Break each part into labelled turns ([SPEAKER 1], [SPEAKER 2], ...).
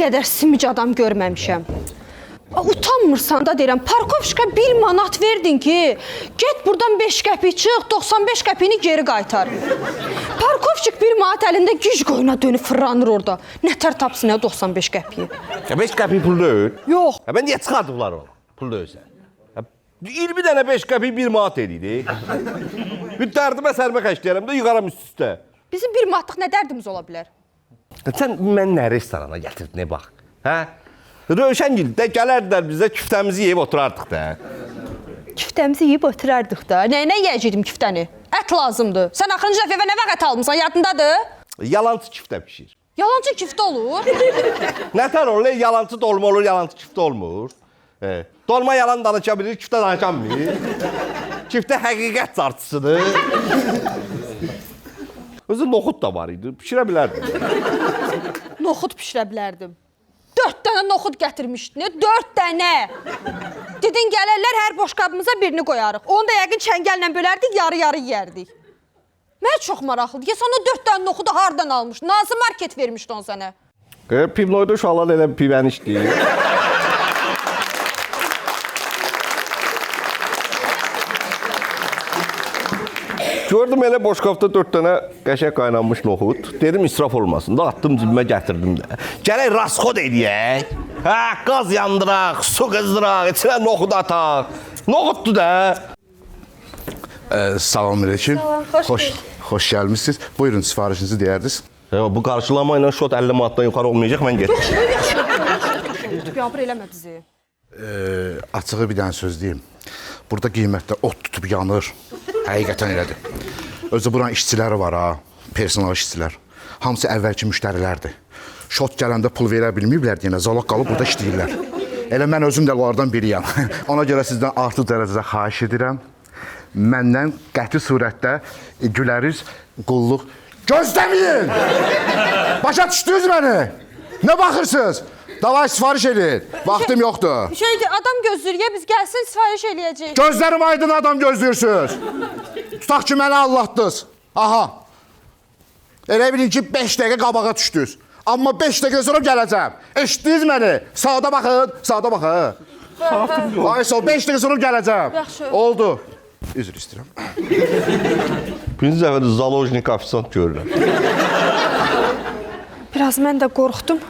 [SPEAKER 1] qədər simic adam görməmişəm. Utanmırsan da deyirəm, parkovşka 1 manat verdin ki, get buradan 5 qəpik çıx, 95 qəpiyini geri qaytar. Parkovşik 1 manat əlində güc qoyuna dönüb fırlanır orada. Nətər tapsın ya 95 qəpiyi?
[SPEAKER 2] 5 qəpik pul deyil.
[SPEAKER 1] Yox.
[SPEAKER 2] Mən niyə çıxardıblar onu? Pul deyilsə. 20 dənə 5 qəpik 1 manat edir. Bir dərdimə sərmə xəşləyərəm də yığaram üst-üstə.
[SPEAKER 1] Bizim 1 manatlıq nə dərdimiz ola bilər?
[SPEAKER 2] Sən mən nə restorana gətirdin, nə bax. Hə? Rövşəngildə gələrdilər bizə küftəmizi yeyib oturardıq da.
[SPEAKER 1] Küftəmizi yeyib oturardıq da. Nə yeyəcəkdim küftəni? Ət lazımdır. Sən axırıncı dəfə evə nə vaxt ət almısan, yadındadır?
[SPEAKER 2] Yalancı küftə pişir.
[SPEAKER 1] Yalancı küftə olur.
[SPEAKER 2] Nətər olur? Yalancı dolma olur, yalancı küftə olmur. Dolma yalan danışa bilir, küftə danışa bilir. Küftə həqiqət carçısıdır. Özü noxud da var idi, pişirə bilərdim.
[SPEAKER 1] Noxud pişirə bilərdim. 4 dənə noxud gətirmişdin, 4 dənə. Dedin gələrlər, hər boşqabımıza birini qoyarıq. Onu da yəqin çəngəllə bölərdik, yarı-yarı yeyərdik. Mənə çox maraqlıdır. Ya sən o 4 dənə noxudu hardan almışdın? Hansı market vermişdi onu sənə?
[SPEAKER 2] Pivnoyda uşaqlar elə pivəni işləyir. Gördüm elə boşqabda 4 dənə qəşəng qaynanmış noxud. Dedim israf olmasın da, atdım cibimə gətirdim də. Gələk rasxod eləyək. Hə, qaz yandıraq, su qızdıraq, içinə noxud ataq. Noxuddur da.
[SPEAKER 3] Salamünaleyküm.
[SPEAKER 1] Xoş
[SPEAKER 3] Xoş gəlmişsiniz. Buyurun, sifarişinizi deyərdiniz.
[SPEAKER 2] Bu qarşılama ilə şot 50 manatdan yuxarı olmayacaq, mən gedim.
[SPEAKER 1] Yabır eləmə bizi.
[SPEAKER 3] Açığı bir dənə söz deyim. Burada qiymətdə ot tutub yanır. Həqiqətən elədir. Özü buranın işçiləri var ha, personal işçilər. Hamısı əvvəlki müştərilərdir. Şot gələndə pul verə bilməyiblər deyənə, zalaq qalıb burada işləyirlər. Elə mən özüm də onlardan biriyəm. Ona görə sizdən artıq dərəcədə xahiş edirəm. Məndən qəti surətdə güləriz, qulluq gözləməyin! Başa düşdünüz məni? Nə baxırsınız? Davay sifariş edin. Vaxtım yoxdur.
[SPEAKER 1] Adam gözləyir ya, biz gəlsin sifariş eləyəcəyik.
[SPEAKER 3] Gözlərim aydın adam gözləyirsiniz. Tutaq ki, mənə Allah'dınız. Aha. Elə bilin ki, 5 dəqiqə qabağa düşdünüz. Amma 5 dəqiqə sonra gələcəm. Eşitdiniz məni? Sağda baxın, sağda baxın. Ay sol, 5 dəqiqə sonra gələcəm.
[SPEAKER 1] Yaxşı.
[SPEAKER 3] Oldu. Üzr istəyirəm.
[SPEAKER 2] Birinci dəfədə zalojnik ofisant görürəm.
[SPEAKER 1] Biraz mən də qorxdum.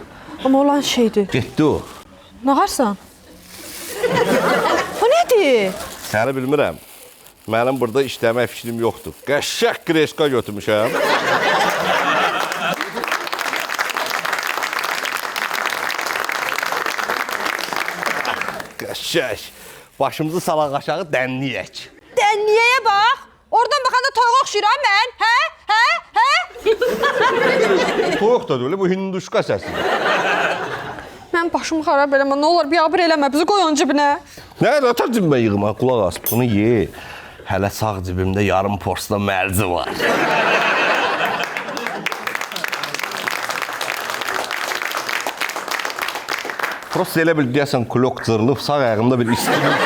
[SPEAKER 1] Amma olan şeydir.
[SPEAKER 2] Getdi o.
[SPEAKER 1] Nağarsan? O nədir?
[SPEAKER 2] Səni bilmirəm. Mənim burada işləmək fikrim yoxdur. Qəşək kreşka götürmüşəm. Qəşək. Başımızı salaq aşağı dənliyək.
[SPEAKER 1] Dənliyəyə bax. Oradan baxanda toyuq oxşuyuram mən. Hə?
[SPEAKER 2] Toyuq da deyil, bu hinduşka səsidir.
[SPEAKER 1] Mən başımı xarab eləmə, nə olar bir abır eləmə, bizi qoy onun cibinə.
[SPEAKER 2] Nə qədər ötər cibimə yığma, qulaq as, bunu ye. Hələ sağ cibimdə yarım porsda mərci var. Prosta elə bil, deyəsən, kulok cırılıb, sağ ayağımda bir istilik.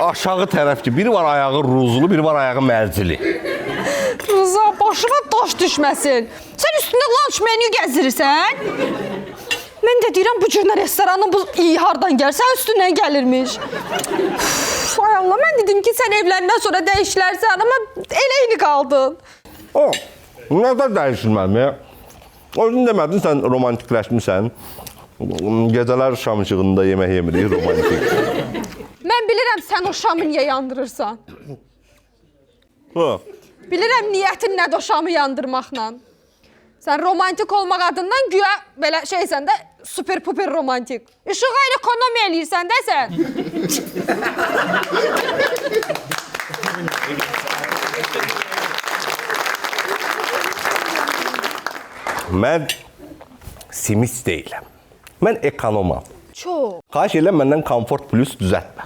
[SPEAKER 2] Aşağı tərəf ki, biri var ayağı ruzlu, biri var ayağı mərcili.
[SPEAKER 1] Rıza, başına daş düşməsin. Sən üstündə lunch menü gəzirirsən. Mən də deyirəm, bu cürlə restoranın bu iyi hardan gəlir, sən üstündən gəlirmiş. Ay Allah, mən dedim ki, sən evlərindən sonra dəyişilərsən, amma elə eyni qaldın.
[SPEAKER 2] O, nədən dəyişilmədim ya? Özün demədin, sən romantikləşmirsən. Gecələr şam işığında yemək yemirik, romantik.
[SPEAKER 1] Mən bilirəm, sən o şamı niyə yandırırsan. Bilirəm, niyyətin nədir o şamı yandırmaqla. Sən romantik olmaq adından güya belə şeysən də super-puper romantik. İşığa ilə ekonomiya eləyirsən də sən.
[SPEAKER 2] Mən simist deyiləm. Mən ekonomam.
[SPEAKER 1] Çox.
[SPEAKER 2] Xahiş edirəm, məndən komfort plus düzəltmə.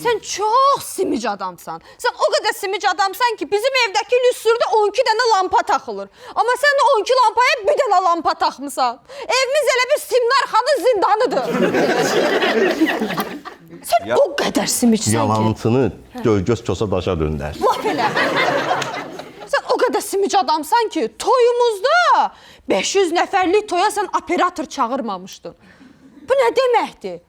[SPEAKER 1] Sən çox simic adamsan. Sən o qədər simic adamsan ki, bizim evdəki lüstrdə 12 dənə lampa taxılır. Amma sən 12 lampaya bir dənə lampa taxmısan. Evimiz elə bir Simnarxanın zindanıdır. Sən o qədər simicsən ki.
[SPEAKER 2] Yalancını göz kosa daşa döndər.
[SPEAKER 1] Laf elə. Sən o qədər simic simic adamsan ki, toyumuzda 500 nəfərlik toya sən operator çağırmamışdın. Bu nə deməkdir?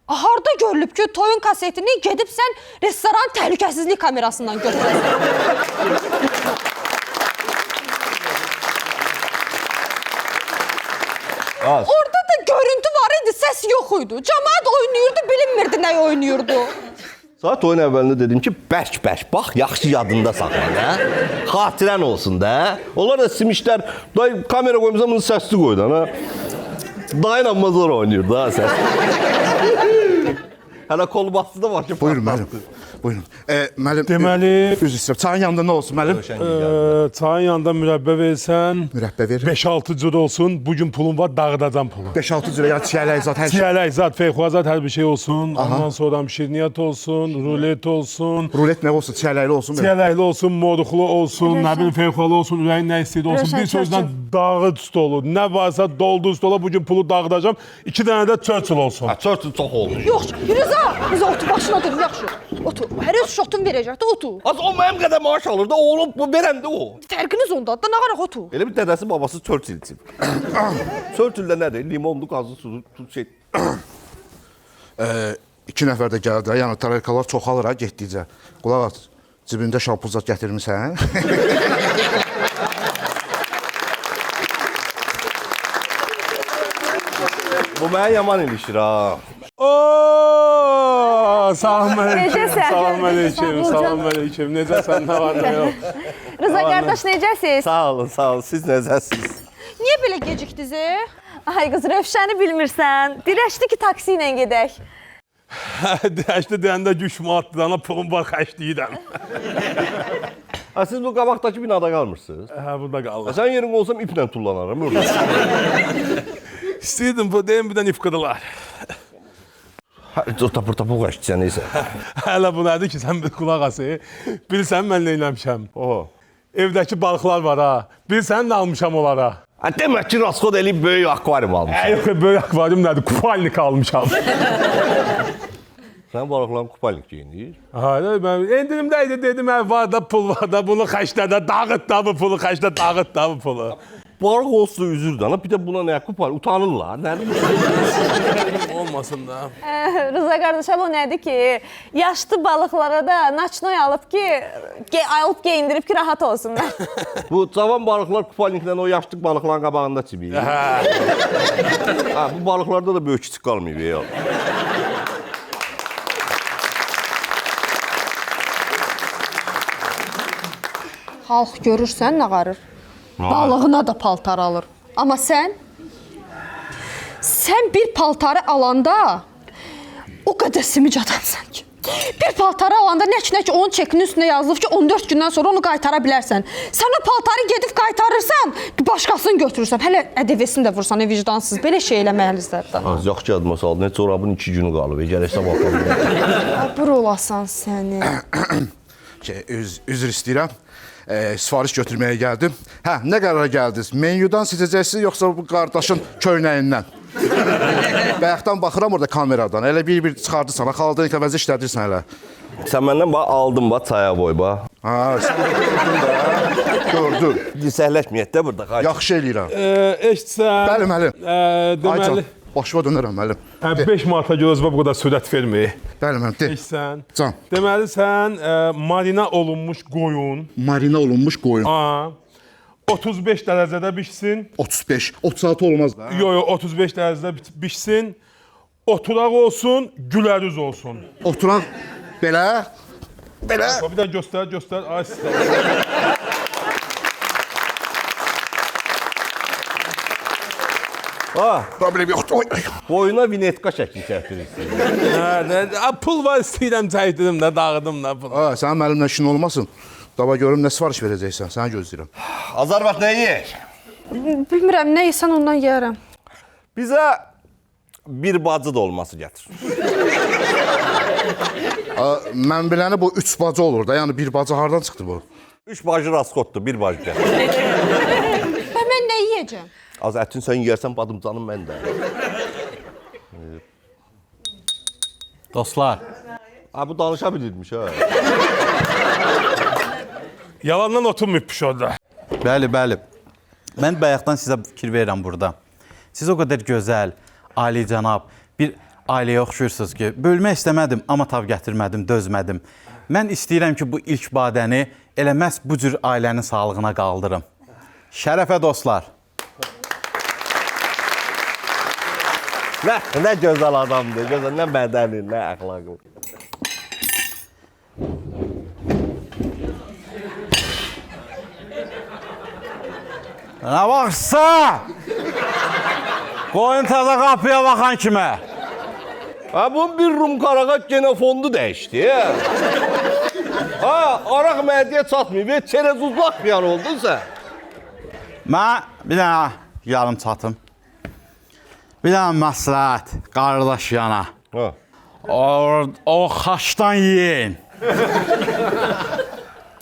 [SPEAKER 1] Harda görülüb ki, toyun kasetini gedib sən restoran təhlükəsizlik kamerasından götürəsən? Orada da görüntü var idi, səs yox idi. Cəmaət oynayırdı, bilinmirdi nə oynayırdı.
[SPEAKER 2] Saat oyun əvvəlində dedim ki, bərk-bərk bax, yaxşı yadında saxla da. Xatirən olsun da. Onlar da simişlər, day kamera qoymuşam, bunu səsli qoydu ana. Dayanamazlar oynayır da səs. Hələ kol bastı da var ki.
[SPEAKER 3] Buyurun müəllim. Buyurun. Müəllim.
[SPEAKER 4] Deməli,
[SPEAKER 3] üzr istəyirəm. Çayın yanında nə olsun müəllim?
[SPEAKER 4] çayın yanında mürəbbə versən,
[SPEAKER 3] Mürəbbə verir.
[SPEAKER 4] 5-6 cür olsun. Bugün pulun var, dağıdacam pulu.
[SPEAKER 3] 5-6 cürə ya çiyələk zat hər şey.
[SPEAKER 4] Çiyələk zat, feyxuazat hər bir şey olsun. Ondan sonra şirniyyat olsun, rulet olsun.
[SPEAKER 3] Rulet nə olsun? Çiyələkli olsun.
[SPEAKER 4] Çiyələkli olsun, moruqlu olsun, nə bilim feyxualı olsun, ürəyin nə istəyir olsun. Bir sözlə dağıt stolu. Nə varsa doldur stola, bugün pulu dağıdacam. 2 dənə də Churchill olsun.
[SPEAKER 2] Çörtün çox olmuş.
[SPEAKER 1] Yox, Rıza otur, başına dur, yaxşı. Otur, hər öz şotun verəcəkdə, otur.
[SPEAKER 2] Az o mənim qədər maaş alır da, oğlum bu verəndə o.
[SPEAKER 1] Fərqiniz ondadır da, nə qaraq otur.
[SPEAKER 2] Elə bir dədəsi babası Churchill içib. Churchill-də nədir? Limonlu, qazlı, suzu, şey.
[SPEAKER 3] 2 nəfər də gəldi. Yəni tarikalar çoxalır ha getdikcə. Qulaq as. Cibində şampul zat gətirmisən?
[SPEAKER 2] Bu mənə yaman ilişir ha.
[SPEAKER 4] Oo, salam əleykum.
[SPEAKER 5] Necəsən?
[SPEAKER 4] Salam əleykum. Salam əleykum. Necəsən? Nə var, nə yox?
[SPEAKER 5] Rıza qardaş necəsiz?
[SPEAKER 2] Sağ olun, sağ olun. Siz nəzəsiniz?
[SPEAKER 1] Niyə belə gecikdiniz?
[SPEAKER 5] Ay qız Rövşəni bilmirsən. Dirəşdi ki, taksi ilə gedək.
[SPEAKER 4] Dəşdə deyəndə güç manatdır, ana pulum var, xəşliyirəm.
[SPEAKER 2] Ha, siz bu qabaqdakı binada qalmırsınız?
[SPEAKER 4] Hə, burada qalır.
[SPEAKER 2] Sən yerin olsam iplə tullanaram, orada.
[SPEAKER 4] İstəyirdim, bu deyim, bir dənə ifqıdılar.
[SPEAKER 2] Tapır-tapır qaçdı neysə.
[SPEAKER 4] Hələ bu nədir ki, sən bir qulaq ası. Bilirsən, mən nə eləmişəm?
[SPEAKER 2] Oha.
[SPEAKER 4] Evdəki balıqlar var ha. Bilirsən, nə almışam onlara?
[SPEAKER 2] Ha, demək ki, rasxod eləyib böyük akvarium almışsın.
[SPEAKER 4] Yox, böyük akvarium nədir? Kupalnik almışam.
[SPEAKER 2] Sən balıqların kupalnik geyinir.
[SPEAKER 4] Hayır, mən endirimdə idi, dedim, var da, pul var da, bunu xəşlədə, dağıt da bu pulu, xəşlə dağıt da bu pulu.
[SPEAKER 2] Balıq olsun üzürdü ana, bir də buna nə kupal, utanırlar.
[SPEAKER 4] Olmasın da.
[SPEAKER 5] Rıza qardaş, o nədir ki, yaşlı balıqlara da naçnoy alıb ki, alıb geyindirib ki, rahat olsunlar.
[SPEAKER 2] Bu cavan balıqlar kupalniklə o yaşlı balıqların qabağında çibir. Ha, bu balıqlarda da böyük kiçik qalmayıb ya.
[SPEAKER 1] Xalq görürsən nə qarır? Balığına da paltar alır. Amma sən bir paltarı alanda o qədər simic adamsan ki. Bir paltarı alanda nə ki onun çekinin üstünə yazılıb ki 14 gündən sonra onu qaytara bilərsən. Sən o paltarı gedib qaytarırsan, başqasını götürürsən. Hələ ədəvəsini də vursan, vicdansız. Belə şey eləməlisən də.
[SPEAKER 2] Az yaxşı yadıma saldı. Nə çorabın 2 günü qalıb. Gələcək baxalım.
[SPEAKER 1] Abur olasan səni.
[SPEAKER 3] Üzr istəyirəm. Sifariş götürməyə gəldim. Hə, nə qərara gəldiniz? Menyudan seçəcəksiniz, yoxsa bu qardaşın köynəyindən? Bayaqdan baxıram orada kameradan. Elə bir çıxardırsan, xaldanik əvəzi işlədirsən hələ.
[SPEAKER 2] Sən məndən aldın çaya boy ba.
[SPEAKER 3] Ha, sən gördün də. Gördün.
[SPEAKER 2] Disəhləşməyək də burada.
[SPEAKER 3] Yaxşı eləyirəm.
[SPEAKER 4] Eşitsən.
[SPEAKER 3] Bəli, müəllim.
[SPEAKER 4] Deməli,
[SPEAKER 3] başıma dönərəm, müəllim.
[SPEAKER 4] 5 manata gözbə bu qədər sürət vermir.
[SPEAKER 3] Bəli, müəllim, de.
[SPEAKER 4] Eşitsən.
[SPEAKER 3] Can.
[SPEAKER 4] Deməli, sən marina olunmuş qoyun.
[SPEAKER 3] Marina olunmuş qoyun.
[SPEAKER 4] 35 dərəcədə bişsin.
[SPEAKER 3] 35, 36 olmaz da.
[SPEAKER 4] Yox, 35 dərəcədə bişsin. Oturaq olsun, gülərüz olsun.
[SPEAKER 3] Oturan belə. Belə.
[SPEAKER 4] Bir də göstər. Ay,
[SPEAKER 2] Ha,
[SPEAKER 3] Problem yoxdur.
[SPEAKER 2] boyuna vinetka şəkli çəkdirirsən.
[SPEAKER 4] pul var istəyirəm, çəkdirdim də, dağıdım da pul.
[SPEAKER 3] Ha, sənin müəllimlə işin olmasın. Dava görüm nə sifariş verəcəksən, səni gözləyirəm.
[SPEAKER 2] Azarbat nə yeyək?
[SPEAKER 1] Bilmirəm, nə yesən ondan yeyərəm.
[SPEAKER 2] Bizə bir bacı dolması gətir.
[SPEAKER 3] Mən biləni bu 3 bacı olur da, yəni bir bacı hardan çıxdı bu?
[SPEAKER 2] 3 bacı raskotdur, bir bacı gətir.
[SPEAKER 1] Və mən nə yeyəcəm?
[SPEAKER 2] Az ətin sən yeyərsən, badımcanım mən də.
[SPEAKER 6] Dostlar,
[SPEAKER 2] Ha, bu danışa bilirmiş ha.
[SPEAKER 4] Yalandan oturmayıbmış orada.
[SPEAKER 6] Bəli, bəli. Mən bayaqdan sizə fikir verirəm burada. Siz o qədər gözəl, alicənab bir ailəyə oxşuyursunuz ki, bölmək istəmədim, amma tab gətirmədim, dözmədim. Mən istəyirəm ki, bu ilk badəni elə məhz bu cür ailənin sağlığına qaldırım. Şərəfə dostlar.
[SPEAKER 2] Nə gözəl adamdır, gözəl, nə bədəni, nə əxlaqlı.
[SPEAKER 6] Nə vaxtsa qoyun təzə qapıya baxan kimi.
[SPEAKER 2] Ha, bunun bir rum qarağat genə fondu dəyişdi. Ha, araq mədiyə çatmayıb, çerezuzlaq bir an oldun sən.
[SPEAKER 6] Mən bir dənə yarım çatım. Bir dənə məsləhət, qardaş yana.
[SPEAKER 2] Ha.
[SPEAKER 6] O xaşdan yiyin.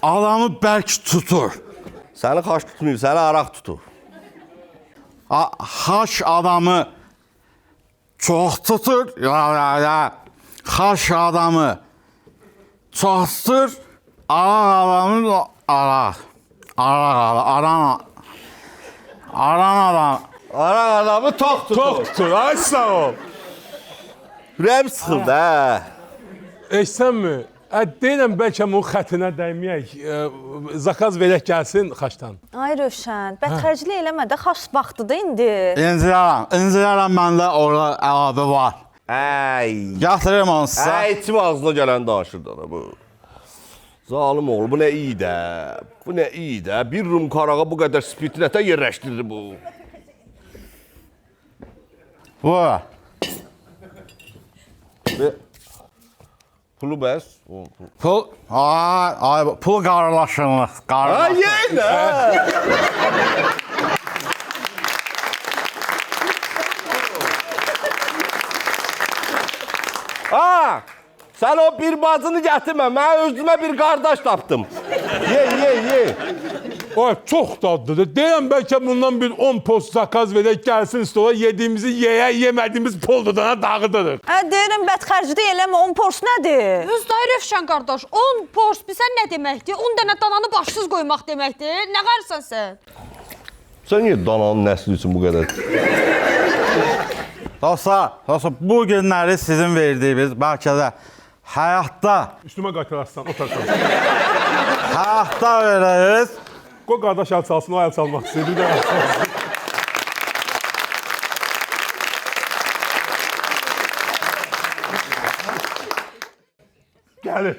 [SPEAKER 6] Adamı bərk tutur.
[SPEAKER 2] Səni xaş tutmayıb, səni araq tutur.
[SPEAKER 6] Xaş adamı çox tutur. Xaş adamı çox tutur. Araq adamı araq. Aran adam.
[SPEAKER 2] Araq adamı tox tutur.
[SPEAKER 4] Tok tutur. Ay sağ ol.
[SPEAKER 2] Ürəyim sıxıldı, hə.
[SPEAKER 4] Eşsənmi? Deyirəm bəlkə bunun xəttinə dəyməyək. Zakaz verək gəlsin xaçdan.
[SPEAKER 5] Ay Rövşən, bədxərclik eləmə də, xaç vaxtıdır indi.
[SPEAKER 6] İncirərəm məndə orada əlavə var.
[SPEAKER 2] Əy.
[SPEAKER 6] Gətirirəm onu sizə.
[SPEAKER 2] Əy, içim ağzına gələn danışır da bu. Zalim oğlu, bu nə iyi də. Bu nə iyi də. Bir rum qarağa bu qədər spirtinətə yerləşdirir bu.
[SPEAKER 6] Bu.
[SPEAKER 2] Pulu bəs.
[SPEAKER 6] Pul, pul qardaşınız.
[SPEAKER 2] Ay, yenə. Ha, sən o bir bacını gətirmə, mən özümə bir qardaş tapdım. Ye.
[SPEAKER 4] Ay, çox dadlıdır. Deyirəm bəlkə bundan bir 10 post zakaz verək gəlsin stola, yediyimizi yemədiyimiz poldudana dağıdırıq.
[SPEAKER 5] Deyirəm, bədxərclik eləmə, 10 pors nədir?
[SPEAKER 1] Öz dayı Rövşən qardaş, 10 pors bilsən nə deməkdir? 10 dənə dananı başsız qoymaq deməkdir. Nə qarsan sən?
[SPEAKER 2] Sən niyə dananın nəsli üçün bu qədər?
[SPEAKER 6] Dostlar, bu günləri sizin verdiyiniz, bəlkə də həyatda,
[SPEAKER 4] Üstümə qaytararsan, otarsan.
[SPEAKER 6] həyatda veririz.
[SPEAKER 4] Qoy qardaş əl çalsın, o əl çalmaq istəyir. Bir də əl çalsın. Gəlir.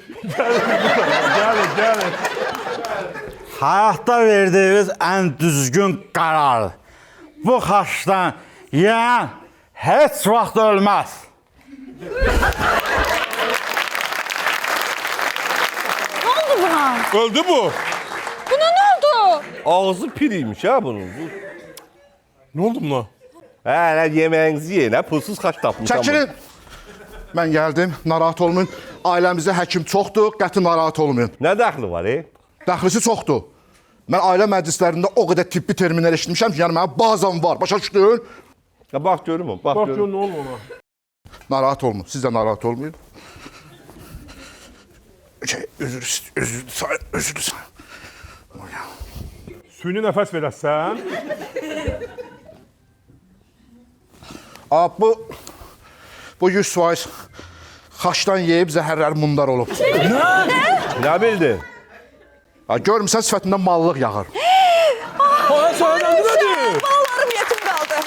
[SPEAKER 6] Həyatda verdiyiniz ən düzgün qərar. Bu xaçdan yiyən heç vaxt ölməz.
[SPEAKER 5] Nə oldu buna?
[SPEAKER 4] Öldü bu.
[SPEAKER 1] Buna nə oldu?
[SPEAKER 2] Ağzı piriymiş ha bunun.
[SPEAKER 4] Ne oldu buna?
[SPEAKER 2] Hə, yeməyinizi yeyin, hə, pulsuz xaç tapmışam.
[SPEAKER 3] Çəkilin. Mən gəldim, narahat olmayın. Ailəmizdə həkim çoxdur, qəti narahat olmayın.
[SPEAKER 2] Nə dəxli var,
[SPEAKER 3] Dəxlisi çoxdur. Mən ailə məclislərində o qədər tibbi terminlər eşitmişəm ki, yəni mənim bazam var. Başa düşdün?
[SPEAKER 2] Ya bax görüm, bax
[SPEAKER 4] Bak
[SPEAKER 2] görüm.
[SPEAKER 4] gör ne oldu ona.
[SPEAKER 3] Narahat olmayın. Siz də narahat olmayın. Özür dilərim.
[SPEAKER 4] Suyunu nəfəs verəsən.
[SPEAKER 3] Bu 100% xaçdan yeyib zəhərlər mundar olub.
[SPEAKER 2] Nə bildin?
[SPEAKER 3] Görmüsən sifətindən mallıq yağır.
[SPEAKER 4] Ay sağdan nədir?
[SPEAKER 5] Balalarım yetim qaldı.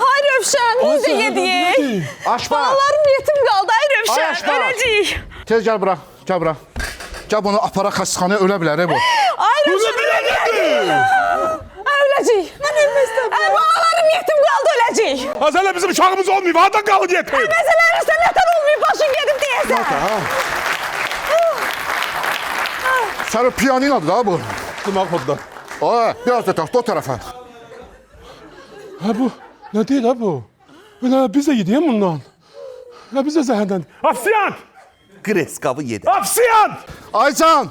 [SPEAKER 5] Ay Rövşən, necə yedik?
[SPEAKER 3] Aşma.
[SPEAKER 5] Balalarım yetim qaldı, ay
[SPEAKER 3] Ay,
[SPEAKER 5] Rövşən,
[SPEAKER 3] Aşma.
[SPEAKER 5] öləcəyik.
[SPEAKER 3] Tez gəl bura. Gəl bura. Gəl bunu apara xəstəxanaya ölə bilər bu.
[SPEAKER 5] Ay Rövşən, öləcəyik. Mən ölmək istəmirəm. Ay balalarım yetim qaldı, öləcəyik.
[SPEAKER 4] Azələ bizim uşağımız olmayıb, hada qalın yetim.
[SPEAKER 5] Məsələrin nətər olmayıb, başın gedib deyəsən.
[SPEAKER 3] Sənin piyaninadır da bu.
[SPEAKER 4] Demək xodda.
[SPEAKER 3] Ay, biraz da taxt o tərəfə.
[SPEAKER 4] Ha bu, nə deyil ha bu? Öyle biz də yediyəm bundan. Ya biz də zəhərdən. Afsiyant!
[SPEAKER 2] Kreskavı yedi.
[SPEAKER 4] Afsiyant!
[SPEAKER 3] Aycan!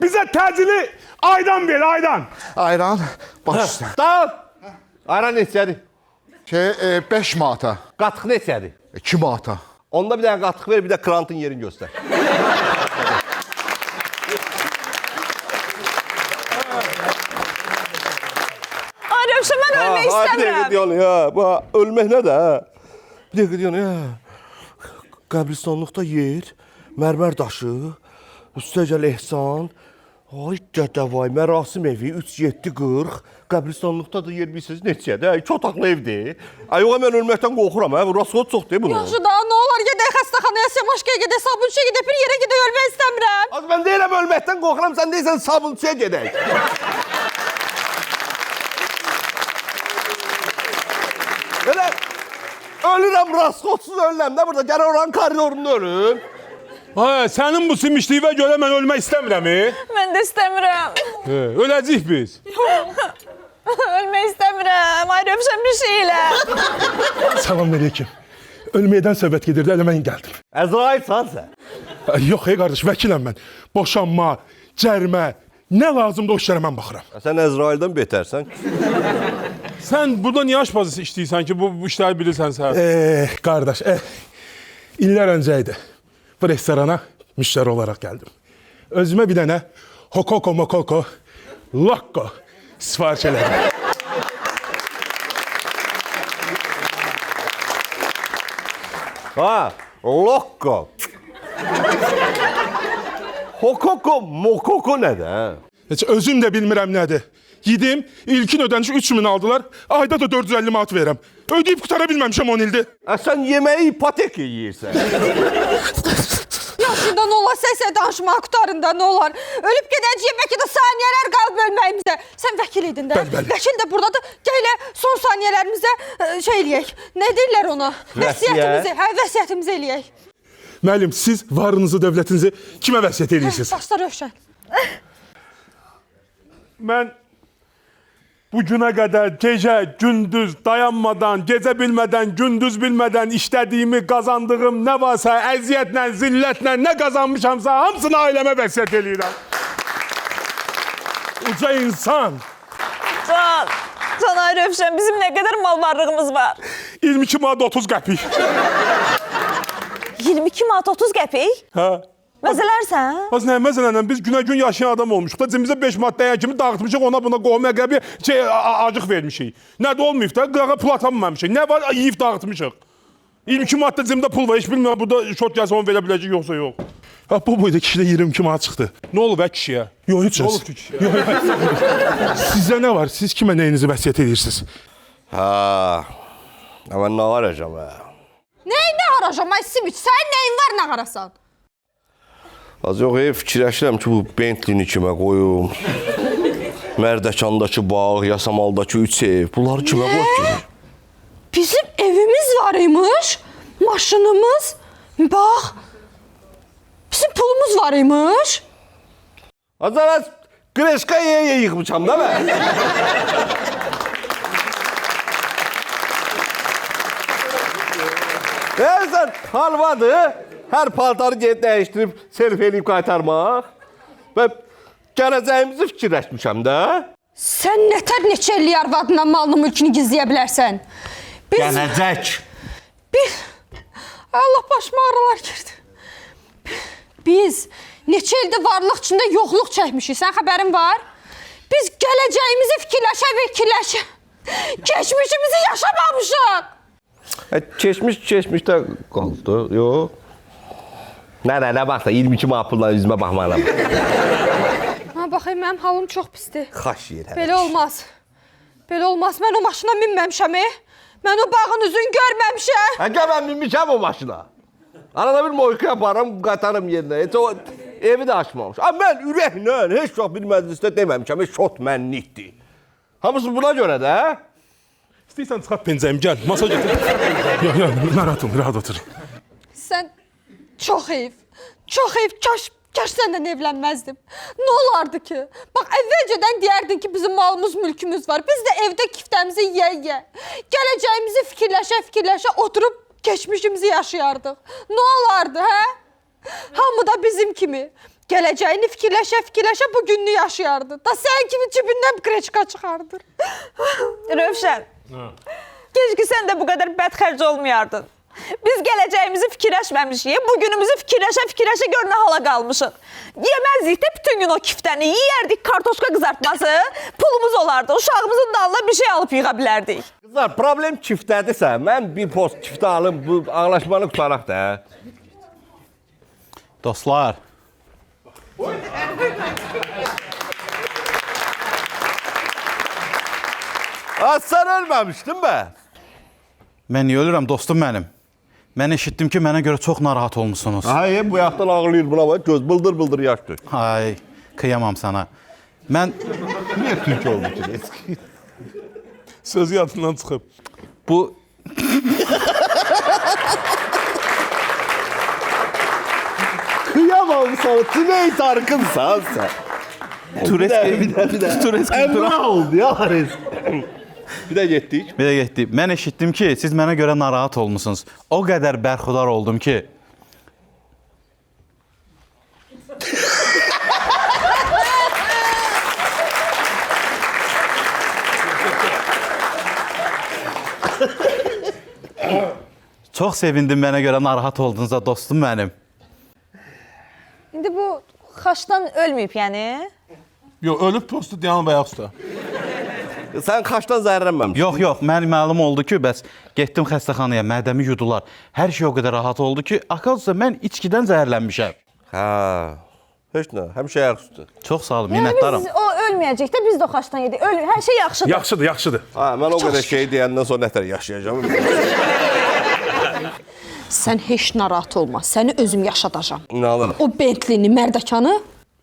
[SPEAKER 4] Bizə təcili aydan ver, aydan.
[SPEAKER 3] Ayran, baş üstə.
[SPEAKER 2] Dağıl. Ayran neçədir?
[SPEAKER 3] 5 manata.
[SPEAKER 2] Qatıq neçədir?
[SPEAKER 3] 2 manata.
[SPEAKER 2] Onda bir dənə qatıq ver, bir də krantın yerini göstər. Ay, bir dəqiqə
[SPEAKER 5] istəmirəm.
[SPEAKER 2] deyən, ya, bu ölmək nə də? Bir dəqiqə deyən, ya. Qəbristanlıqda yer, mərmər daşı, üstəcəl ehsan. Ay dədəvay, mərasim evi 3-7-40. Qəbristanlıqda da yer bilirsiniz neçədir? 2 otaqlı evdir. Ay yox, mən ölməkdən qorxuram, hə. Bu rasxod çoxdur bunun.
[SPEAKER 1] Yaxşı da, nə olar gedək xəstəxanaya, Semaşkaya gedək, Sabunçuya gedək, bir yerə gedək, ölmək istəmirəm.
[SPEAKER 2] Az mən deyirəm ölməkdən qorxuram, sən deyirsən Sabunçuya gedək. Elə ölürəm, rasxodsuz ölürəm də burada. Gələ oranın koridorunda ölüm.
[SPEAKER 4] Ha, sənin bu simişliyinə görə mən ölmək istəmirəm.
[SPEAKER 5] Mən də istəmirəm.
[SPEAKER 4] Öləcəyik biz.
[SPEAKER 5] Ölmək istəmirəm. Ay Rövşən bir şey elə.
[SPEAKER 7] Salam aleyküm. Ölməkdən söhbət gedirdi, elə mən gəldim.
[SPEAKER 2] Əzrailsən sən.
[SPEAKER 7] Yox, qardaş, vəkiləm mən. Boşanma, cərimə, nə lazımdır o işlərə mən baxıram.
[SPEAKER 2] Sən Əzraildən betərsən.
[SPEAKER 4] Sən burada niyə aşpazı işləyirsən ki, bu işləri bilirsən sən?
[SPEAKER 7] Qardaş, illər öncə idi. Bu restorana müştəri olaraq gəldim. Özümə bir dənə hokoko mokoko lokko sifariş elədim.
[SPEAKER 2] Ha, lokko. Hokoko mokoko nədir?
[SPEAKER 7] Heç özüm də bilmirəm nədir. Yedim, ilkin ödənişi 3000 aldılar. Ayda da 450 manat verirəm. Ödəyib qutara bilməmişəm 10 ildir.
[SPEAKER 2] Sən yeməyi ipotek yeyirsən.
[SPEAKER 1] Yaşında nə olar, səsə danışmağa qutarında nə olar. Ölüb gedəcəyik, bəlkə də saniyələr qalıb ölməyimizə. Sən vəkil idin də.
[SPEAKER 7] Bəli.
[SPEAKER 1] Vəkil də buradadır. Gələ son saniyələrimizə şey eləyək. Nə deyirlər ona? Vəsiyyətimizi, vəsiyyətimizi eləyək.
[SPEAKER 7] Müəllim, siz varınızı, dövlətinizi kimə vəsiyyət edirsiniz?
[SPEAKER 1] Başla Rövşən.
[SPEAKER 4] Mən bu günə qədər gecə, gündüz dayanmadan, gecə bilmədən, gündüz bilmədən işlədiyimi, qazandığım nə varsa, əziyyətlə, zillətlə nə qazanmışamsa, hamısını ailəmə vəsiyyət eləyirəm.
[SPEAKER 7] Uca insan.
[SPEAKER 5] Can ay Rövşən, bizim nə qədər mal varlığımız var?
[SPEAKER 7] 22 manat 30 qəpik.
[SPEAKER 5] 22 manat 30 qəpik?
[SPEAKER 4] Hə?
[SPEAKER 5] Məzələrsən?
[SPEAKER 4] Az nə məsələn biz günə-gün yaşayan adam olmuşuq da cimizə 5 manat dəyən kimi dağıtmışıq, ona buna qohum əqrəbi acıq vermişik. Nə də olmayıb da, qırağa pul atanmamışıq. Nə var, yeyib dağıtmışıq. 22 manat da cimdə pul var, heç bilmirəm burada şort gəlsə onu verə biləcək yoxsa yox.
[SPEAKER 7] Ha, bu boyda kişidə 22 manat çıxdı.
[SPEAKER 4] Nə olub kişiyə?
[SPEAKER 7] Yox, heç
[SPEAKER 4] Nə
[SPEAKER 7] söz.
[SPEAKER 4] olub ki kişiyə?
[SPEAKER 7] Sizdə nə var? Siz kimə nəyinizi vəsiyyət edirsiniz?
[SPEAKER 2] Ha. Mən nə arayacağam hə?
[SPEAKER 1] Nəyini arayacam, ay Simiç? Sənin nəyin var, nə arasan?
[SPEAKER 2] Az yox, fikirləşirəm ki, bu Bentley-ni kimə qoyum. Mərdəkandakı bağ, Yasamaldakı 3 ev. Bunları kimə qoyub ki?
[SPEAKER 1] Bizim evimiz var imiş, maşınımız, bax, bizim pulumuz var imiş.
[SPEAKER 2] Azar Qreşka yığmışam da mən. Deyirsən, halvadır. Hər paltarı gedib dəyişdirib, self eləyib qaytarmaq. Və gələcəyimizi fikirləşmişəm də.
[SPEAKER 1] Sən nətər neçə illik arvadına malını mülkünü gizləyə bilərsən?
[SPEAKER 2] Gələcək.
[SPEAKER 1] Allah başıma ağrılar girdi. Biz neçə ildir varlıq içində yoxluq çəkmişik, sən xəbərin var? Biz gələcəyimizi fikirləşə. Keçmişimizi yaşamamışıq.
[SPEAKER 2] Keçmişdə qaldı, yox. Nə baxsa, 22 manat pulla üzümə baxmalım.
[SPEAKER 1] Ha, baxayım, mənim halım çox pisdir.
[SPEAKER 2] Xaş yer hələ.
[SPEAKER 1] Belə olmaz. Belə olmaz, mən o maşına minməmişəm, Mən o bağın üzünü görməmişəm.
[SPEAKER 2] Həqiqə mən minmişəm o maşına. Arada bir moyka yaparam, qatarım yerinə. Heç o evi də açmamış. Amma mən ürəklə heç vaxt bir məclisdə deməmişəm, şot mənlikdir. Hamısı buna görə də.
[SPEAKER 7] İstəyirsən çıxart pencəyim, gəl, masa götür. Yox, narahat olun, rahat otur.
[SPEAKER 1] Sən çox heyf, kaş səndən evlənməzdim. Nə olardı ki? Bax, əvvəlcədən deyərdin ki, bizim malımız, mülkümüz var. Biz də evdə kiftəmizi yeyə. Gələcəyimizi fikirləşə, oturub keçmişimizi yaşayardıq. Nə olardı, hə? Hamı da bizim kimi. Gələcəyini fikirləşə bu gününü yaşayardı. Da sən kimi cibindən kreçka çıxardır.
[SPEAKER 5] Rövşən, keşke sən də bu qədər bədxərc olmayardın. Biz gələcəyimizi fikirləşməmişik. Bugünümüzü fikirləşə gör nə hala qalmışıq. Yeməzdik də bütün gün o kiftəni. Yeyərdik kartoşka qızartması. Pulumuz olardı. Uşağımızın dalına bir şey alıb yığa bilərdik.
[SPEAKER 2] Qızlar, problem kiftədirsə, mən bir post kiftə alım, bu anlaşmanı qutaraq da.
[SPEAKER 6] Dostlar,
[SPEAKER 2] Sən ölməmişdin bə?
[SPEAKER 6] mən niyə ölürəm dostum mənim? Mən eşitdim ki, mənə görə çox narahat olmusunuz.
[SPEAKER 2] Hayır, bu yaxdan ağlayır buna bak, göz bıldır yaş dök.
[SPEAKER 6] Ay, kıyamam sana. Mən
[SPEAKER 2] Niye Türk oldu ki eski?
[SPEAKER 4] Söz yadından çıxıb.
[SPEAKER 6] bu
[SPEAKER 2] Kıyamam sana, Tüney Tarkınsan sen.
[SPEAKER 6] Turesk
[SPEAKER 2] Emrah oldu ya Haris. Bir de getdik.
[SPEAKER 6] Bir də getdi. Mən eşitdim ki, siz mənə görə narahat olmusunuz. O qədər bərxudar oldum ki, çox sevindim mənə görə narahat olduğunuza dostum mənim.
[SPEAKER 5] İndi bu xaçdan ölməyib, yəni?
[SPEAKER 4] Yox, ölüb postu dayanıb ayaq üstə.
[SPEAKER 2] Sen kaçtan zəhərlənməmişsin?
[SPEAKER 6] Yox, mənim məlum oldu ki, bəs getdim xəstəxanaya, mədəmi yudular. Hər şey o qədər rahat oldu ki, akazsa mən içkidən zəhərlənmişəm.
[SPEAKER 2] Ha. Heç nə, həmişə ayaq üstə.
[SPEAKER 6] Çox sağ olun,
[SPEAKER 5] Yəni
[SPEAKER 6] minnətdaram.
[SPEAKER 5] biz o ölməyəcək də biz də o xaçdan yedik. Hər şey yaxşıdır.
[SPEAKER 4] Yaxşıdır, yaxşıdır.
[SPEAKER 2] Ha, mən o qədər şey deyəndən sonra nətər yaşayacağım.
[SPEAKER 1] Sən heç narahat olma. Səni özüm yaşadacağam.
[SPEAKER 2] İnanıram,
[SPEAKER 1] O Bentlini, Mərdəkanı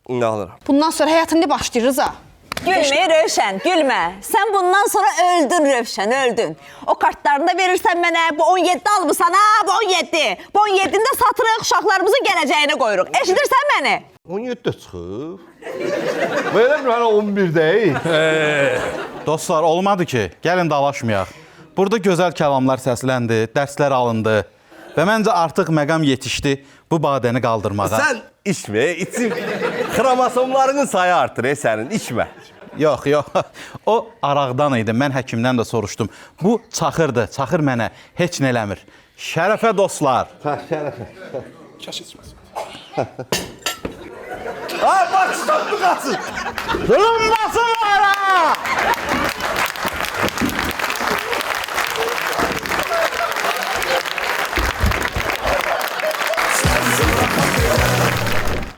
[SPEAKER 2] inanıram.
[SPEAKER 1] bundan sonra həyatında başlayırız ha.
[SPEAKER 5] Gülmə Rövşən, gülmə. Sən bundan sonra öldün Rövşən, öldün. O kartlarını da verirsən mənə, bu 17 almısan ha, bu 17. Bu 17-ni də satırıq, uşaqlarımızın gələcəyinə qoyuruq. Eşidirsən məni?
[SPEAKER 2] 17-də çıxıb. Belə bir hələ 11 deyil.
[SPEAKER 6] Dostlar, olmadı ki, gəlin dalaşmayaq. Burada gözəl kəlamlar səsləndi, dərslər alındı və məncə artıq məqam yetişdi bu badəni qaldırmağa.
[SPEAKER 2] Sən içmə, içim. Xromasomlarının sayı artır sənin, içmə.
[SPEAKER 6] Yox. O araqdan idi. Mən həkimdən də soruşdum. Bu çaxırdır. Çaxır mənə heç nə eləmir. Şərəfə dostlar.
[SPEAKER 2] Ha, şərəfə.
[SPEAKER 4] Kaş içməsin.
[SPEAKER 2] Ha, bak, stop bu qaçın.
[SPEAKER 6] Durun basın ara!